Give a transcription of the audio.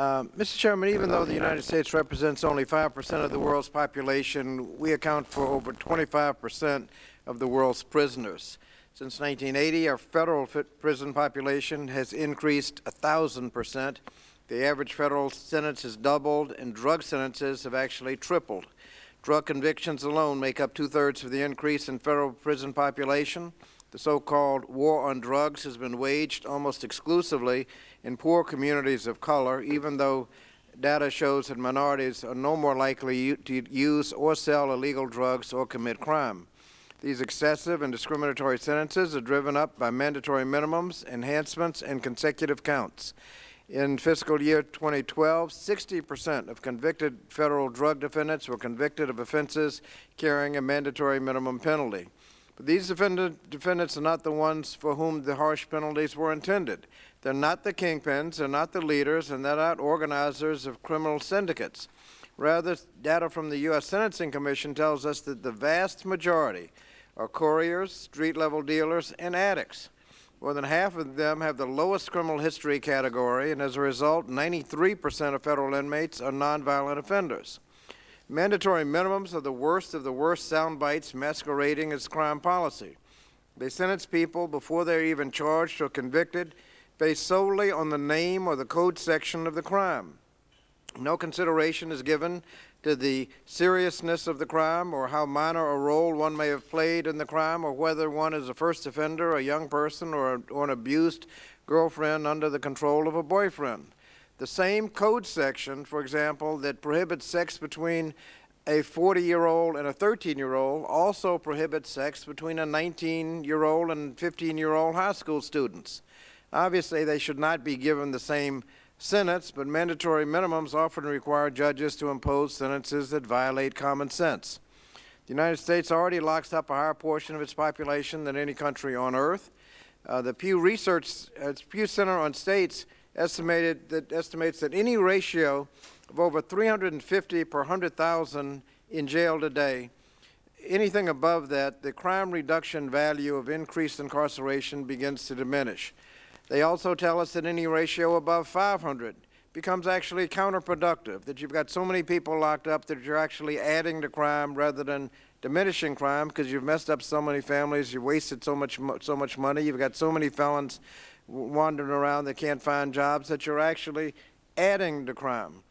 Mr. Chairman, even though the United States represents only 5% of the world's population, we account for over 25% of the world's prisoners. Since 1980, our federal prison population has increased 1,000%. The average federal sentence has doubled, and drug sentences have actually tripled. Drug convictions alone make up two-thirds of the increase in federal prison population. The so-called war on drugs has been waged almost exclusively in poor communities of color, even though data shows that minorities are no more likely to use or sell illegal drugs or commit crime. These excessive and discriminatory sentences are driven up by mandatory minimums, enhancements, and consecutive counts. In fiscal year 2012, 60% of convicted federal drug defendants were convicted of offenses carrying a mandatory minimum penalty. But these defendants are not the ones for whom the harsh penalties were intended. They're not the kingpins, they're not the leaders, and they're not organizers of criminal syndicates. Rather, data from the U.S. Sentencing Commission tells us that the vast majority are couriers, street-level dealers, and addicts. More than half of them have the lowest criminal history category, and as a result, 93% of federal inmates are nonviolent offenders. Mandatory minimums are the worst of the worst sound bites masquerading as crime policy. They sentence people before they're even charged or convicted based solely on the name or the code section of the crime. No consideration is given to the seriousness of the crime or how minor a role one may have played in the crime or whether one is a first offender, a young person, or an abused girlfriend under the control of a boyfriend. The same code section, for example, that prohibits sex between a 40-year-old and a 13-year-old also prohibits sex between a 19-year-old and 15-year-old high school students. Obviously, they should not be given the same sentence, but mandatory minimums often require judges to impose sentences that violate common sense. The United States already locks up a higher portion of its population than any country on earth. The Pew Center on States estimates that any ratio of over 350 per 100,000 in jail today, anything above that, the crime reduction value of increased incarceration begins to diminish. They also tell us that any ratio above 500 becomes actually counterproductive, that you've got so many people locked up that you're actually adding to crime rather than diminishing crime because you've messed up so many families, you've wasted so much money, you've got so many felons wandering around that can't find jobs that you're actually adding to crime.